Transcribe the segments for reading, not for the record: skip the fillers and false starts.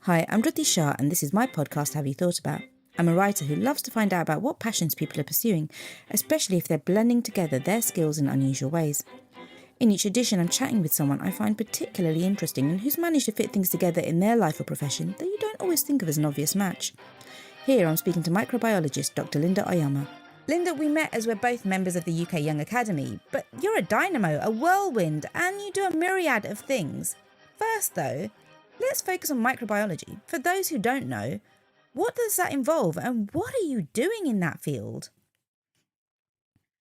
Hi, I'm Dhruti Shah, and this is my podcast, Have You Thought About? I'm a writer who loves to find out about what passions people are pursuing, especially if they're blending together their skills in unusual ways. In each edition, I'm chatting with someone I find particularly interesting and who's managed to fit things together in their life or profession that you don't always think of as an obvious match. Here, I'm speaking to microbiologist Dr. Linda Oyama. Linda, we met as we're both members of the UK Young Academy, but you're a dynamo, a whirlwind, and you do a myriad of things. First, though, let's focus on microbiology. For those who don't know, what does that involve and what are you doing in that field?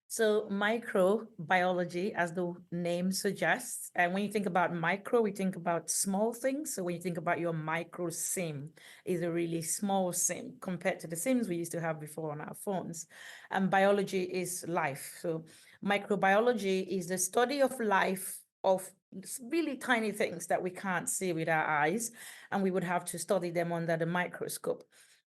So microbiology, as the name suggests, and when you think about micro, we think about small things. So when you think about your micro SIM, is a really small SIM compared to the SIMs we used to have before on our phones. And biology is life. So microbiology is the study of life of really tiny things that we can't see with our eyes, and we would have to study them under the microscope.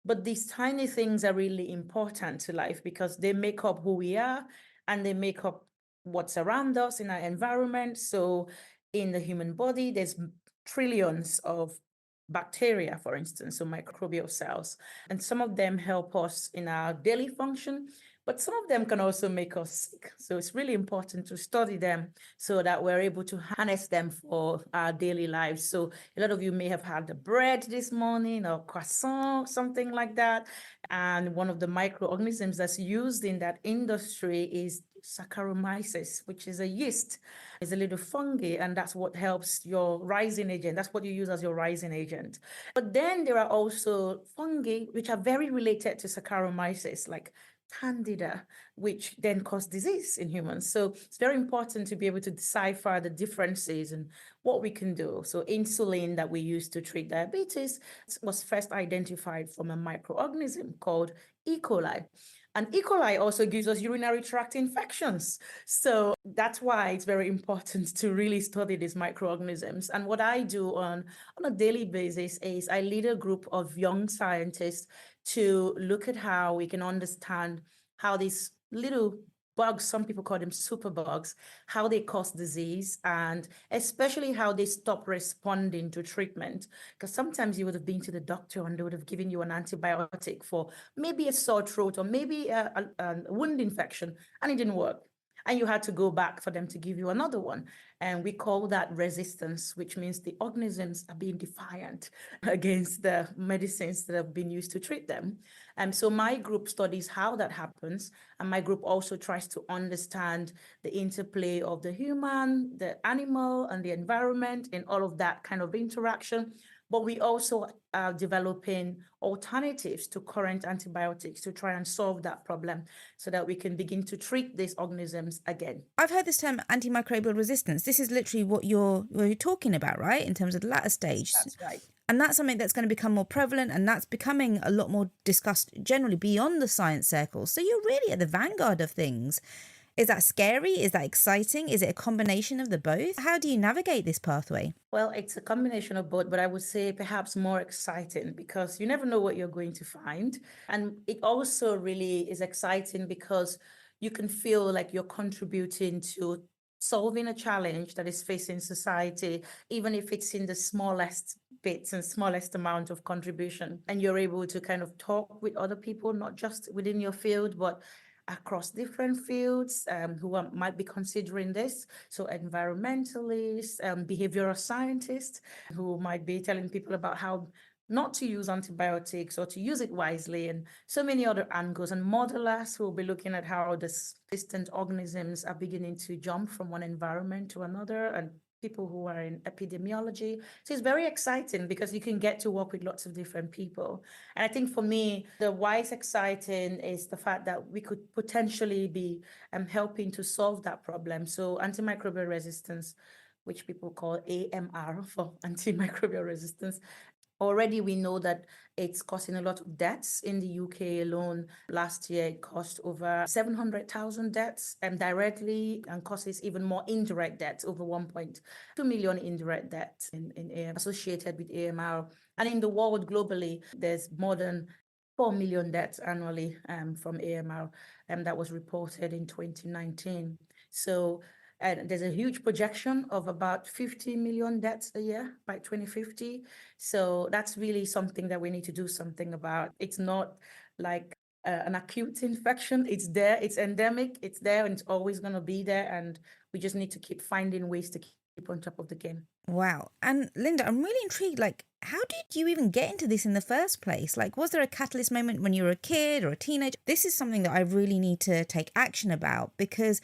But these tiny things are really important to life because they make up who we are and they make up what's around us in our environment. So in the human body, there's trillions of bacteria, for instance, so microbial cells, and some of them help us in our daily function, but some of them can also make us sick. So it's really important to study them so that we're able to harness them for our daily lives. So a lot of you may have had the bread this morning or croissant, something like that. And one of the microorganisms that's used in that industry is Saccharomyces, which is a yeast. It's a little fungi, and that's what helps your rising agent. That's what you use as your rising agent. But then there are also fungi which are very related to Saccharomyces, like Candida, which then cause disease in humans. So it's very important to be able to decipher the differences and what we can do. So insulin that we use to treat diabetes was first identified from a microorganism called E. coli. And E. coli also gives us urinary tract infections. So that's why it's very important to really study these microorganisms. And what I do on a daily basis is I lead a group of young scientists to look at how we can understand how these little bugs, some people call them superbugs, how they cause disease, and especially how they stop responding to treatment. Because sometimes you would have been to the doctor and they would have given you an antibiotic for maybe a sore throat or maybe a wound infection, and it didn't work. And you had to go back for them to give you another one. And we call that resistance, which means the organisms are being defiant against the medicines that have been used to treat them. And so my group studies how that happens. And my group also tries to understand the interplay of the human, the animal, and the environment and all of that kind of interaction. But we also are developing alternatives to current antibiotics to try and solve that problem so that we can begin to treat these organisms again. I've heard this term antimicrobial resistance. This is literally what you're talking about, right? In terms of the latter stage. That's right. And that's something that's going to become more prevalent, and that's becoming a lot more discussed generally beyond the science circles. So you're really at the vanguard of things. Is that scary? Is that exciting? Is it a combination of the both? How do you navigate this pathway? Well, it's a combination of both, but I would say perhaps more exciting because you never know what you're going to find. And it also really is exciting because you can feel like you're contributing to solving a challenge that is facing society, even if it's in the smallest bits and smallest amount of contribution. And you're able to kind of talk with other people, not just within your field, but across different fields might be considering this. So environmentalists, behavioral scientists who might be telling people about how not to use antibiotics or to use it wisely, and so many other angles, and modelers who will be looking at how the distant organisms are beginning to jump from one environment to another, and people who are in epidemiology. So it's very exciting because you can get to work with lots of different people. And I think for me, the why it's exciting is the fact that we could potentially be helping to solve that problem. So antimicrobial resistance, which people call AMR for antimicrobial resistance. Already, we know that it's causing a lot of deaths in the UK alone. Last year, it cost over 700,000 deaths directly, and causes even more indirect deaths, over 1.2 million indirect deaths associated with AMR. And in the world globally, there's more than 4 million deaths annually from AMR that was reported in 2019. So And there's a huge projection of about 50 million deaths a year by 2050. So that's really something that we need to do something about. It's not like an acute infection. It's there, it's endemic, it's there, and it's always going to be there. And we just need to keep finding ways to keep on top of the game. Wow. And Linda, I'm really intrigued. Like, how did you even get into this in the first place? Like, was there a catalyst moment when you were a kid or a teenager? This is something that I really need to take action about, because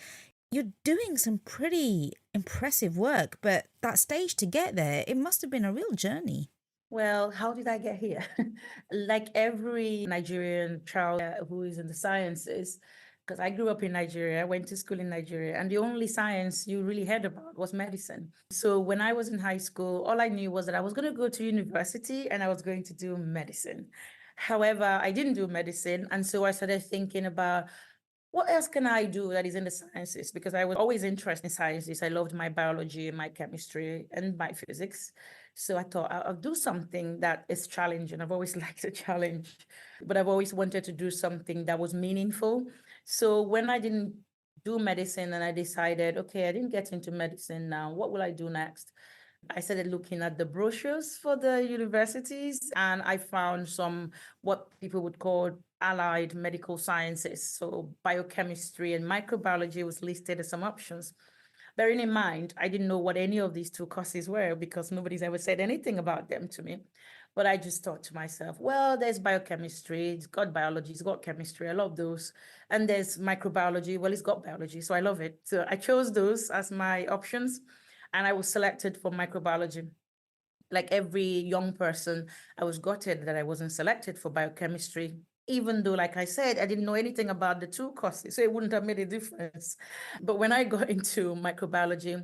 you're doing some pretty impressive work, but that stage to get there, it must have been a real journey. Well, how did I get here? Like every Nigerian child who is in the sciences, because I grew up in Nigeria, went to school in Nigeria, and the only science you really heard about was medicine. So when I was in high school, all I knew was that I was going to go to university and I was going to do medicine. However, I didn't do medicine. And so I started thinking about what else can I do that is in the sciences? Because I was always interested in sciences. I loved my biology, my chemistry, and my physics. So I thought I'll do something that is challenging. I've always liked a challenge, but I've always wanted to do something that was meaningful. So when I didn't do medicine and I decided, okay, I didn't get into medicine now, what will I do next? I started looking at the brochures for the universities, and I found some what people would call allied medical sciences. So biochemistry and microbiology was listed as some options. Bearing in mind, I didn't know what any of these two courses were because nobody's ever said anything about them to me. But I just thought to myself, well, there's biochemistry, it's got biology, it's got chemistry, I love those. And there's microbiology, well, it's got biology, so I love it. So I chose those as my options, and I was selected for microbiology. Like every young person, I was gutted that I wasn't selected for biochemistry, even though, like I said, I didn't know anything about the two courses, so it wouldn't have made a difference. But when I got into microbiology,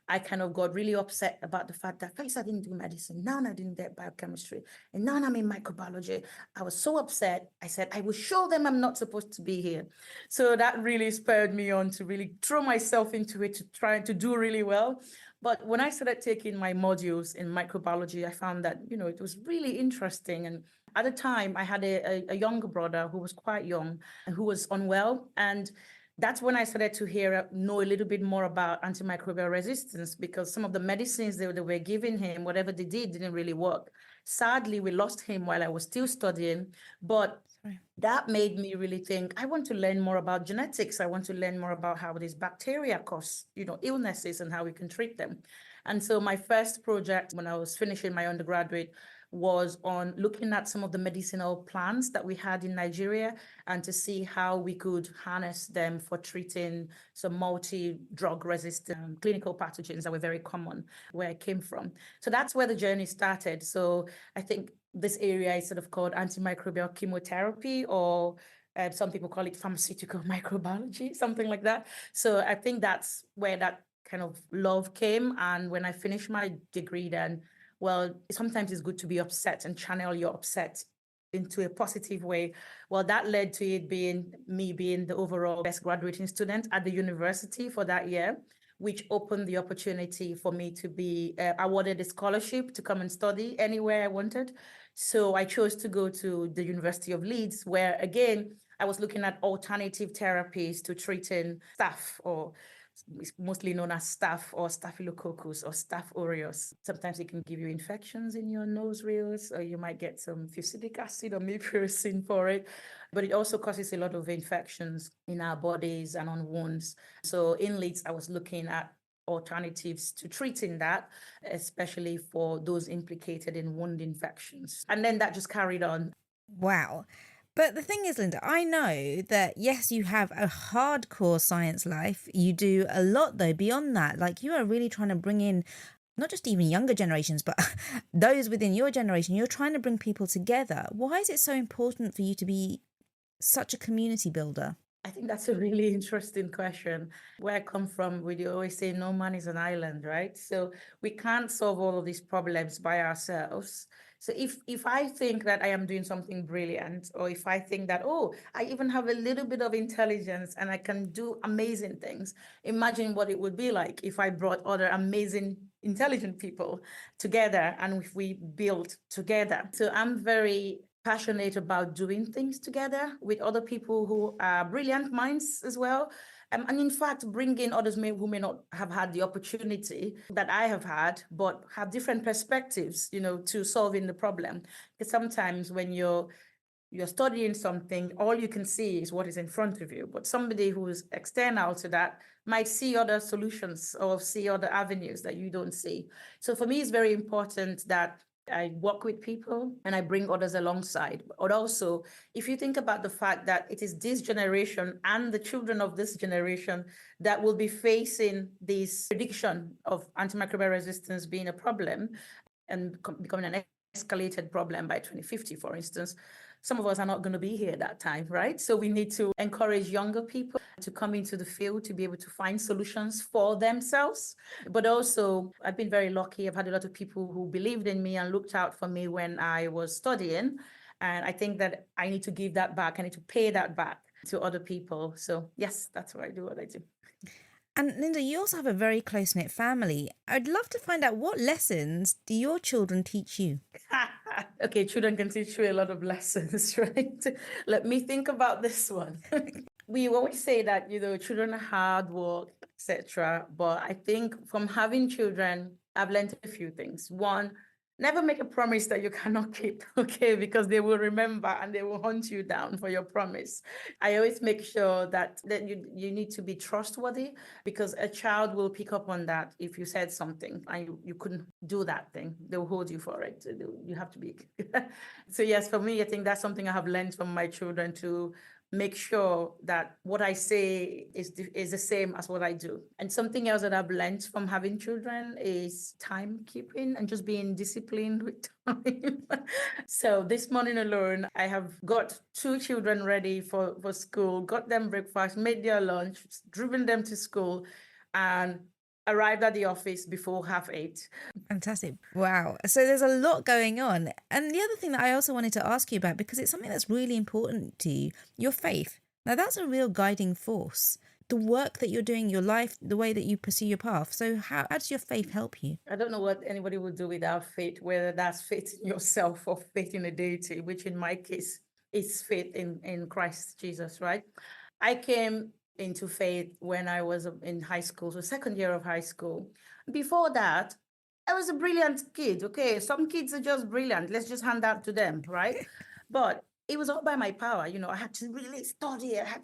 I kind of got really upset about the fact that first I didn't do medicine, now I didn't get biochemistry, and now I'm in microbiology. I was so upset. I said, I will show them I'm not supposed to be here. So that really spurred me on to really throw myself into it, to try to do really well. But when I started taking my modules in microbiology, I found that, it was really interesting. And at the time, I had a younger brother who was quite young and who was unwell. And that's when I started to know a little bit more about antimicrobial resistance, because some of the medicines they were giving him, whatever they did, didn't really work. Sadly, we lost him while I was still studying, but that made me really think, I want to learn more about genetics. I want to learn more about how these bacteria cause, illnesses and how we can treat them. And so my first project when I was finishing my undergraduate was on looking at some of the medicinal plants that we had in Nigeria and to see how we could harness them for treating some multi-drug resistant clinical pathogens that were very common where I came from. So that's where the journey started. So I think this area is sort of called antimicrobial chemotherapy, or some people call it pharmaceutical microbiology, something like that. So I think that's where that kind of love came. And when I finished my degree, then, well, sometimes it's good to be upset and channel your upset into a positive way. Well, that led to it being me being the overall best graduating student at the university for that year, which opened the opportunity for me to be awarded a scholarship to come and study anywhere I wanted. So I chose to go to the University of Leeds, where again, I was looking at alternative therapies to treating staph, or it's mostly known as staph or staphylococcus or staph aureus. Sometimes it can give you infections in your nose reels, or you might get some fusidic acid or mupirocin for it. But it also causes a lot of infections in our bodies and on wounds. So in Leeds, I was looking at alternatives to treating that, especially for those implicated in wound infections. And then that just carried on. Wow. But the thing is, Linda, I know that yes, you have a hardcore science life. You do a lot though beyond that. Like, you are really trying to bring in not just even younger generations, but those within your generation. You're trying to bring people together. Why is it so important for you to be such a community builder? I think that's a really interesting question. Where I come from, we always say no man is an island, right? So we can't solve all of these problems by ourselves. So if I think that I am doing something brilliant, or if I think that, oh, I even have a little bit of intelligence and I can do amazing things, imagine what it would be like if I brought other amazing, intelligent people together and if we built together. So I'm very passionate about doing things together with other people who are brilliant minds as well. And in fact, bring in others who may not have had the opportunity that I have had, but have different perspectives, to solving the problem. Because sometimes when you're studying something, all you can see is what is in front of you. But somebody who is external to that might see other solutions or see other avenues that you don't see. So for me, it's very important that I work with people and I bring others alongside. But also, if you think about the fact that it is this generation and the children of this generation that will be facing this prediction of antimicrobial resistance being a problem and becoming an escalated problem by 2050, for instance, some of us are not going to be here that time, right? So we need to encourage younger people to come into the field to be able to find solutions for themselves. But also, I've been very lucky. I've had a lot of people who believed in me and looked out for me when I was studying. And I think that I need to give that back. I need to pay that back to other people. So yes, that's why I do what I do. And Linda, you also have a very close-knit family. I'd love to find out, what lessons do your children teach you? Okay, children can teach you a lot of lessons, right? Let me think about this one. We always say that, children are hard work, etc. But I think from having children, I've learned a few things. One, never make a promise that you cannot keep, okay? Because they will remember and they will hunt you down for your promise. I always make sure that you need to be trustworthy, because a child will pick up on that if you said something and you couldn't do that thing. They'll hold you for it. You have to be. So yes, for me, I think that's something I have learned from my children, to make sure that what I say is the same as what I do. And something else that I've learned from having children is timekeeping and just being disciplined with time. So this morning alone, I have got 2 children ready for school, got them breakfast, made their lunch, driven them to school, and arrived at the office before 7:30. Fantastic. Wow. So there's a lot going on. And the other thing that I also wanted to ask you about, because it's something that's really important to you, your faith. Now, that's a real guiding force. The work that you're doing, your life, the way that you pursue your path. So how does your faith help you? I don't know what anybody would do without faith, whether that's faith in yourself or faith in a deity, which in my case is faith in Christ Jesus, right? I came into faith when I was in high school, so second year of high school. Before that, I was a brilliant kid. Okay, some kids are just brilliant. Let's just hand that to them, right? But it was all by my power. I had to really study. I had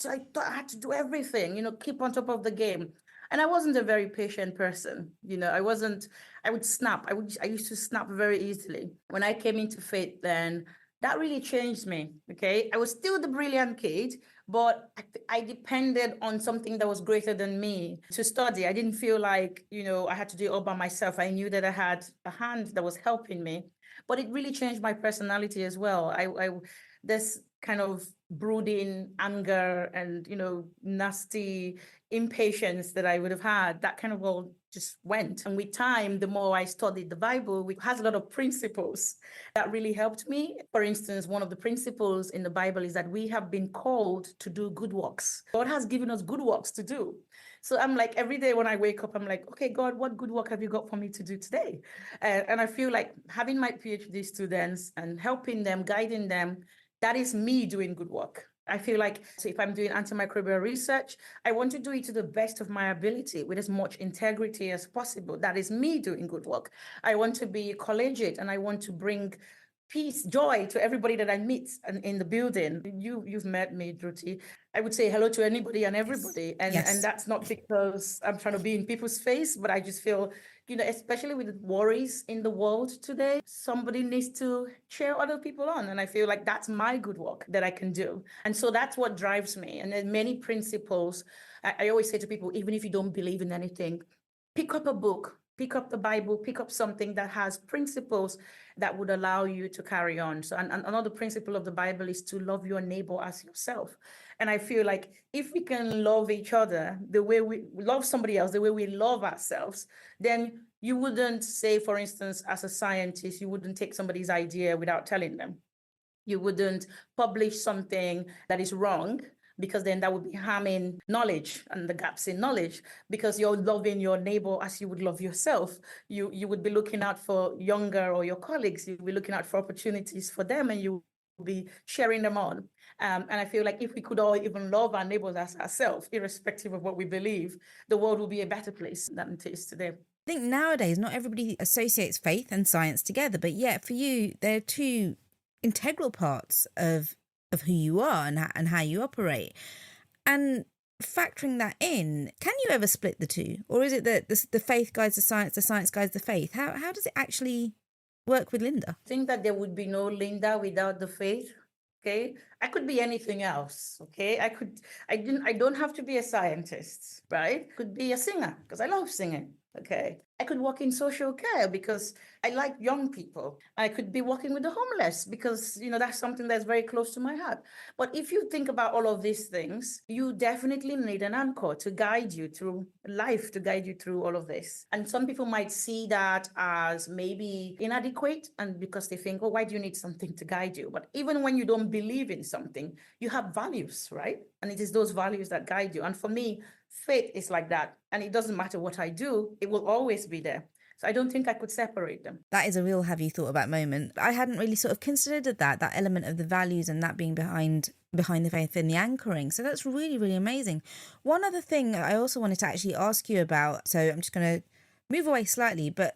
to do everything. Keep on top of the game. And I wasn't a very patient person. I wasn't. I would snap. I used to snap very easily. When I came into faith, then that really changed me. Okay, I was still the brilliant kid, but I depended on something that was greater than me to study. I didn't feel like, I had to do it all by myself. I knew that I had a hand that was helping me, but it really changed my personality as well. I this kind of brooding anger and, nasty impatience that I would have had, that kind of all just went. And with time, the more I studied the Bible, it has a lot of principles that really helped me. For instance, one of the principles in the Bible is that we have been called to do good works. God has given us good works to do. So I'm like, every day when I wake up, I'm like, okay, God, what good work have you got for me to do today? And I feel like having my PhD students and helping them, guiding them, that is me doing good work. I feel like, so if I'm doing antimicrobial research, I want to do it to the best of my ability with as much integrity as possible. That is me doing good work. I want to be collegiate and I want to bring peace, joy to everybody that I meet in the building. You've met me, Druti. I would say hello to anybody and everybody. And that's not because I'm trying to be in people's face, but I just feel, especially with the worries in the world today, somebody needs to cheer other people on. And I feel like that's my good work that I can do. And so that's what drives me. And then many principles. I always say to people, even if you don't believe in anything, pick up a book, pick up the Bible, pick up something that has principles that would allow you to carry on. So and another principle of the Bible is to love your neighbor as yourself. And I feel like if we can love each other the way we love somebody else, the way we love ourselves, then you wouldn't say, for instance, as a scientist, you wouldn't take somebody's idea without telling them. You wouldn't publish something that is wrong, because then that would be harming knowledge and the gaps in knowledge, because you're loving your neighbor as you would love yourself. You would be looking out for younger or your colleagues. You'd be looking out for opportunities for them, and you be cheering them on. And I feel like if we could all even love our neighbors as ourselves, irrespective of what we believe, the world will be a better place than it is today. I think nowadays not everybody associates faith and science together, but yet for you, they're two integral parts of who you are and how you operate. And factoring that in, can you ever split the two? Or is it that the faith guides the science guides the faith? How does it actually work with Linda? I think that there would be no Linda without the faith. Okay, I could be anything else. Okay, I don't have to be a scientist, right? Could be a singer because I love singing. Okay, I could work in social care because I like young people. I could be working with the homeless because, that's something that's very close to my heart. But if you think about all of these things, you definitely need an anchor to guide you through life, to guide you through all of this. And some people might see that as maybe inadequate, and because they think, oh, why do you need something to guide you? But even when you don't believe in something, you have values, right? And it is those values that guide you. And for me, faith is like that. And it doesn't matter what I do, it will always be there. So I don't think I could separate them. That is a real have you thought about moment. I hadn't really sort of considered that element of the values and that being behind the faith and the anchoring. So that's really, really amazing. One other thing I also wanted to actually ask you about, so I'm just going to move away slightly, but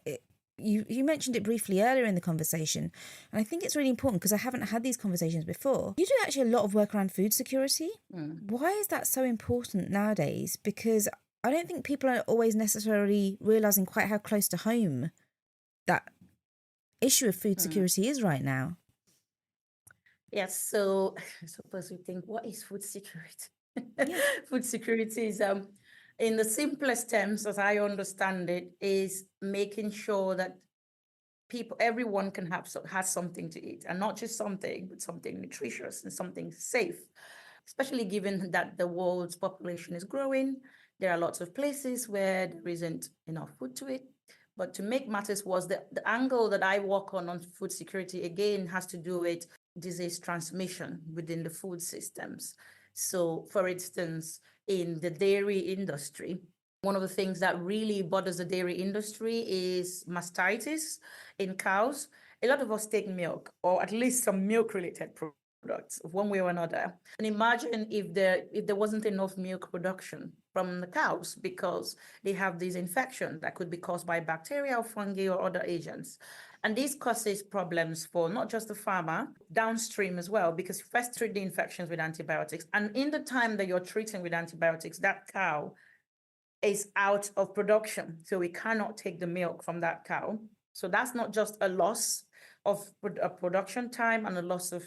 you mentioned it briefly earlier in the conversation, and I think it's really important because I haven't had these conversations before. You do actually a lot of work around food security. Why is that so important nowadays? Because I don't think people are always necessarily realising quite how close to home that issue of food security is right now. Yes, so I suppose we think, what is food security? Yeah. Food security is, in the simplest terms, as I understand it, is making sure that everyone can has something to eat, and not just something, but something nutritious and something safe. Especially given that the world's population is growing, there are lots of places where there isn't enough food to eat. But to make matters worse, the angle that I work on food security, again, has to do with disease transmission within the food systems. So, for instance, in the dairy industry, one of the things that really bothers the dairy industry is mastitis in cows. A lot of us take milk, or at least some milk-related products, one way or another. And imagine if there wasn't enough milk production from the cows because they have these infections that could be caused by bacteria or fungi or other agents. And this causes problems for not just the farmer, downstream as well, because you first treat the infections with antibiotics. And in the time that you're treating with antibiotics, that cow is out of production. So we cannot take the milk from that cow. So that's not just a loss of production time and a loss of,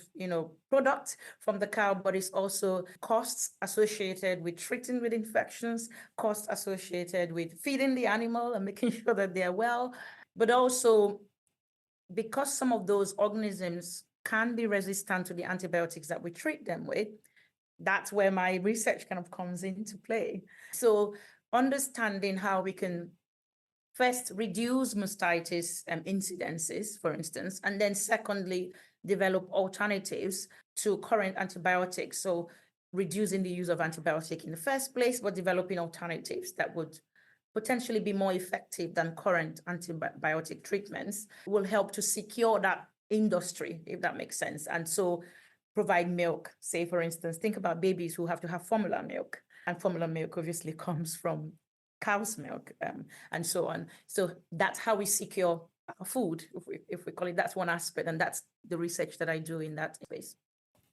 product from the cow, but it's also costs associated with treating with infections, costs associated with feeding the animal and making sure that they're well, but also because some of those organisms can be resistant to the antibiotics that we treat them with. That's where my research kind of comes into play. So understanding how we can first reduce mastitis incidences, for instance, and then secondly, develop alternatives to current antibiotics. So reducing the use of antibiotic in the first place, but developing alternatives that would potentially be more effective than current antibiotic treatments will help to secure that industry, if that makes sense. And so provide milk, say, for instance, think about babies who have to have formula milk, and formula milk obviously comes from cow's milk, and so on. So that's how we secure our food, if we call it. That's one aspect, and that's the research that I do in that space.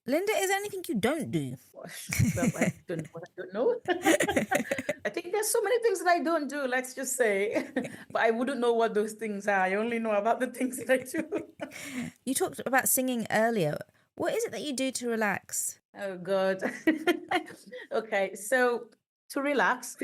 Linda, is there anything you don't do? Well, I don't know what I don't know. I think there's so many things that I don't do, let's just say, but I wouldn't know what those things are. I only know about the things that I do. You talked about singing earlier. What is it that you do to relax? Oh, God. Okay, so to relax,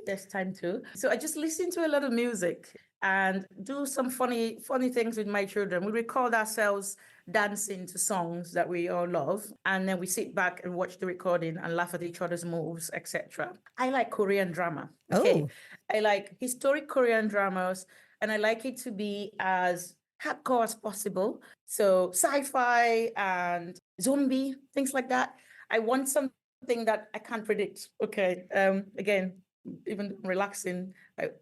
there's time to. So I just listen to a lot of music and do some funny things with my children. We record ourselves dancing to songs that we all love, and then we sit back and watch the recording and laugh at each other's moves, etc. I like Korean drama. Okay, Oh. I like historic Korean dramas, and I like it to be as hardcore as possible. So sci-fi and zombie, things like that. I want something that I can't predict. Okay, again, even relaxing,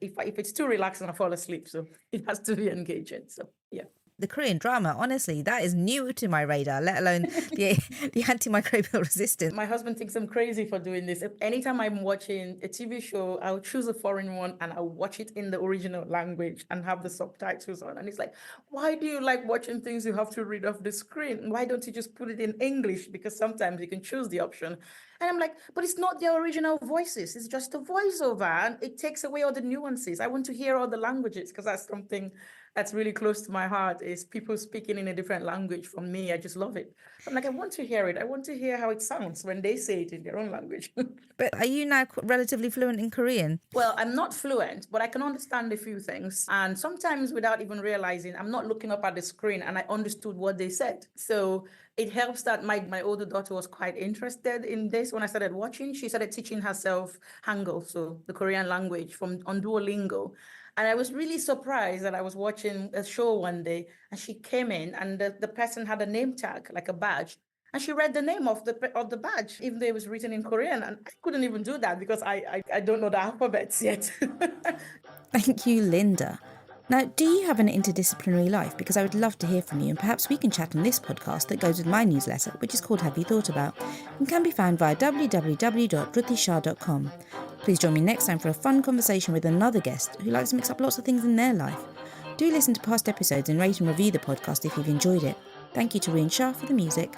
if it's too relaxing, I fall asleep. So it has to be engaging. So yeah. the Korean drama, honestly, that is new to my radar, let alone the antimicrobial resistance. My husband thinks I'm crazy for doing this. Anytime I'm watching a TV show, I'll choose a foreign one and I'll watch it in the original language and have the subtitles on. And he's like, why do you like watching things you have to read off the screen? Why don't you just put it in English? Because sometimes you can choose the option. And I'm like, but it's not their original voices. It's just a voiceover. And it takes away all the nuances. I want to hear all the languages because that's something that's really close to my heart, is people speaking in a different language from me. I just love it. I'm like, I want to hear it. I want to hear how it sounds when they say it in their own language. But are you now relatively fluent in Korean? Well, I'm not fluent, but I can understand a few things. And sometimes without even realizing, I'm not looking up at the screen and I understood what they said. So it helps that my older daughter was quite interested in this. When I started watching, she started teaching herself Hangul, so the Korean language, on Duolingo. And I was really surprised that I was watching a show one day and she came in and the person had a name tag, like a badge. And she read the name of the badge, even though it was written in Korean. And I couldn't even do that because I don't know the alphabets yet. Thank you, Linda. Now, do you have an interdisciplinary life? Because I would love to hear from you, and perhaps we can chat on this podcast that goes with my newsletter, which is called Have You Thought About, and can be found via www.ruthishah.com. Please join me next time for a fun conversation with another guest who likes to mix up lots of things in their life. Do listen to past episodes and rate and review the podcast if you've enjoyed it. Thank you to Rian Shah for the music.